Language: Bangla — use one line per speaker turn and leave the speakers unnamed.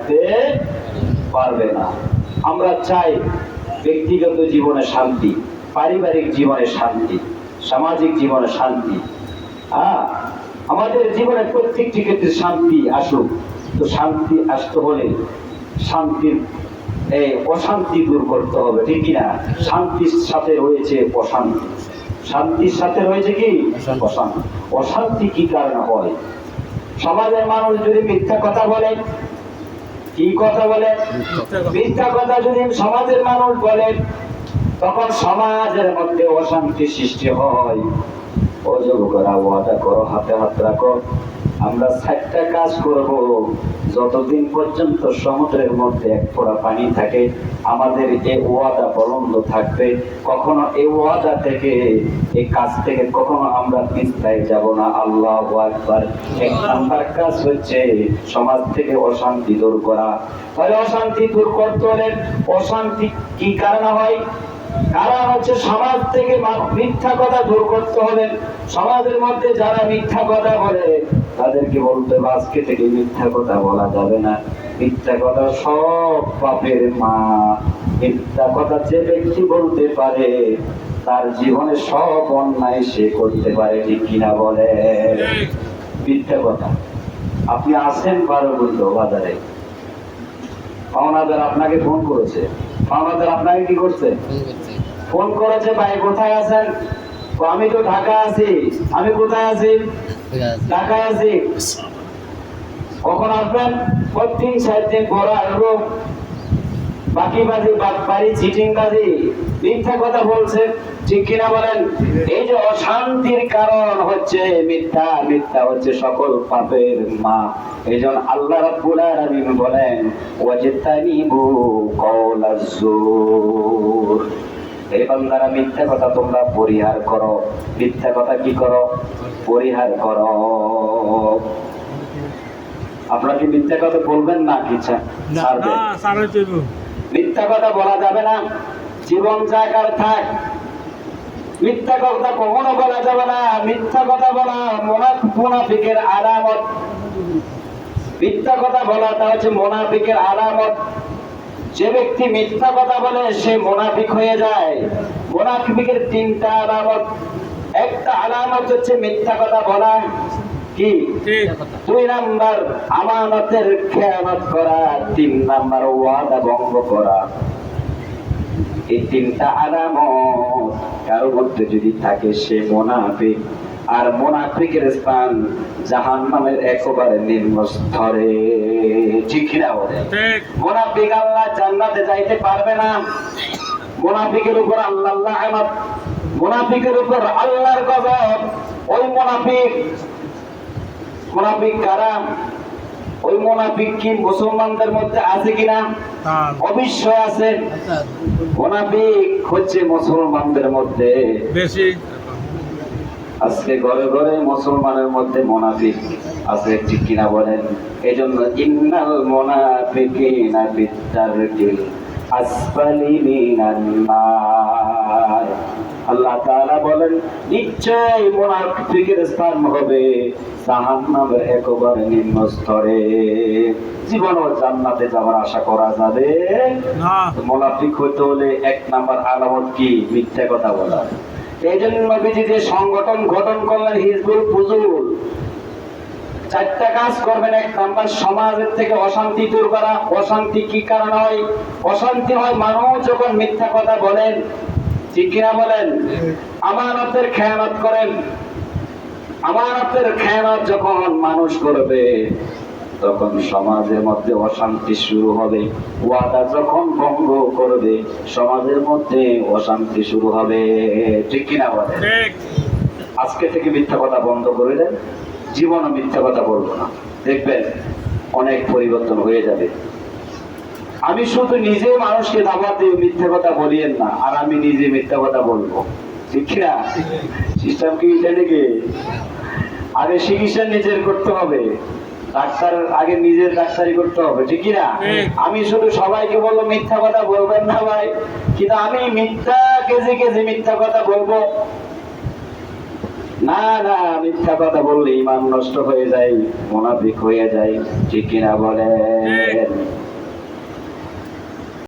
থাকতে পারবে না। আমরা চাই ব্যক্তিগত জীবনে শান্তি, পারিবারিক জীবনে শান্তি, সামাজিক জীবনে শান্তি। আমাদের জীবনে প্রত্যেকটি ক্ষেত্রে শান্তি আসুক। তো শান্তি আসতে হলে শান্তির অশান্তি দূর করতে হবে, ঠিক কিনা? শান্তির সাথে রয়েছে অশান্তি, শান্তির সাথে রয়েছে কি অশান্তি। অশান্তি কি কারণে হয়? সমাজের মানুষ যদি মিথ্যা কথা বলে, কি কথা বলে? মিথ্যা কথা যদি সমাজের মানুষ বলে, তখন সমাজের মধ্যে অশান্তি সৃষ্টি হয়। ও যুবকরা, ওয়াদা করো, হাতে হাত রাখো, আমরা 4টা কাজ করব। যতদিন পর্যন্ত সমুদ্রের মধ্যে এক ফোঁটা পানি থাকে, আমাদের এই ওয়াদা বলন্দ থাকবে। কখনো এই ওয়াদা থেকে, এই কাজ থেকে কখনো আমরা পিছায় যাব না। আল্লাহু আকবার। 1 নাম্বার কাজ হচ্ছে সমাজ থেকে অশান্তি দূর করা। তাহলে অশান্তি দূর করতে হলে, অশান্তি কি কারণে হয়? কারণ হচ্ছে সমাজ থেকে মিথ্যা কথা দূর করতে হবে। সমাজের মধ্যে যারা মিথ্যা কথা বলে, তাদেরকে বলতে হবে আজকে থেকে মিথ্যা কথা বলা যাবে না। মিথ্যা কথা সব পাপের মা। মিথ্যা কথা যে ব্যক্তি বলতে পারে, তার জীবনে সব অন্যায় সে করতে পারে, ঠিক কিনা বলে? মিথ্যা কথা। আপনি আসেন বারোগুলো বাজারে, পাওনাদার আপনাকে ফোন করেছে, পাওনাদার আপনাকে কি করছে? ফোন করেছে, ভাই কোথায় আছেন? আমি তো ঢাকা আছি। আমি কোথায় আছি? ঢাকায় আছি। কখন আসবেন? 3-4 দিন পরে আসবো। বাকি বাজি বাড়ি চিটিং বাজি, মিথ্যা কথা বলছে, ঠিক কিনা বলেন? এই যে অশান্তির কারণ হচ্ছে মিথ্যা। মিথ্যা হচ্ছে সকল পাপের মা। এইজন্য আল্লাহ রাব্বুল আলামিন বলেন, ওয়াজতানিবু কওলাজ জুর। এই বান্দারা, মিথ্যা কথা তোমরা পরিহার করো। মিথ্যা কথা কি করো? পরিহার করো। আপনারা কি মিথ্যা কথা বলবেন না? কি ছাড়বেন? মিথ্যা কথা বলা যাবে না। জীবন জায়গার থাক, মিথ্যা কথা কখনো বলা যাবে না। মিথ্যা কথা বলা মুনাফিকের আলামত। মিথ্যা কথা বলাটা হচ্ছে মুনাফিকের আলামত। যে ব্যক্তি মিথ্যা কথা বলে, সে মুনাফিক হয়ে যায়। মুনাফিকের 3টা আলামত। একটা আলামত হচ্ছে মিথ্যা কথা বলা, কি? 2 নাম্বার আমানতের খেয়ানত করা, 3 নাম্বার ওয়াদা ভঙ্গ করা। এই 3টা আলামত কারো মধ্যে যদি থাকে, সে মুনাফিক। আর মুনাফিকের স্থান জাহান্নামের একেবারে নিম্ন স্তরে, ঠিক কিনা বলে? মুনাফিক আল্লাহ জান্নাতে যাইতে পারবে না। মুনাফিকের উপর আল্লাহর লানত, মুনাফিকের উপর আল্লাহর গজব। ওই মুনাফিক কারা? ওই মুনাফিক কি মুসলমানদের মধ্যে আছে কিনা? অবশ্যই আছে। মুনাফিক হচ্ছে মুসলমানদের মধ্যে বেশি। আজকে ঘরে ঘরে মুসলমানের মধ্যে মুনাফিক আছে, ঠিক কিনা বলেন? এইজন্য ইন্নাল মুনাফিকিনা ফিদ-দারকিল আসফালি মিনান নার। আল্লাহ তাআলা বলেন, নিশ্চয় মুনাফিকের স্থান হবে জাহান্নামের একেবারে নিম্ন স্তরে। জীবনও জান্নাতে যাওয়ার আশা করা যাবে না। মুনাফিক হতে হলে 1 নাম্বার আলামত কি? মিথ্যা কথা বলা। এই জন্য নবীজি যে সংগঠন গঠন করলেন, হিজবুল ফুজুল, 4টা কাজ করবেন। 1 নাম্বার সমাজের থেকে অশান্তি দূর করা। অশান্তি কি কারণ হয়? অশান্তি হয় মানুষ যখন মিথ্যা কথা বলেন, ঠিক কিনা বলেন? আমানতের খেয়ানত করেন। আমানতের খেয়ানত যখন মানুষ করবে, তখন সমাজের মধ্যে অশান্তি শুরু হবে। ওয়াদা যখন ভঙ্গ করবে, সমাজের মধ্যে অশান্তি শুরু হবে, ঠিক কিনা বলেন? আজকে থেকে মিথ্যা কথা বন্ধ করে দেন। জীবনে মিথ্যা কথা বলবো না, দেখবেন অনেক পরিবর্তন হয়ে যাবে। আমি শুধু নিজে মানুষকে দাওয়াত দিয়ে মিথ্যা কথা বলিয়েন না, আর আমি নিজে মিথ্যা কথা বলবো, ঠিক কিনা? সিস্টেম কি এটা নাকি? আগে চিকিৎসা নিজের করতে হবে, ডাক্তার আগে নিজের ডাক্তারি করতে হবে, ঠিক কিনা? আমি শুধু সবাইকে বলবো মিথ্যা কথা বলবেন না ভাই, কিন্তু আমি মিথ্যা কেজি কেজি মিথ্যা কথা বলবো না? না, মিথ্যা কথা বললে ঈমান নষ্ট হয়ে যায়, মুনাফিক হয়ে যায়, ঠিক কিনা বলেন?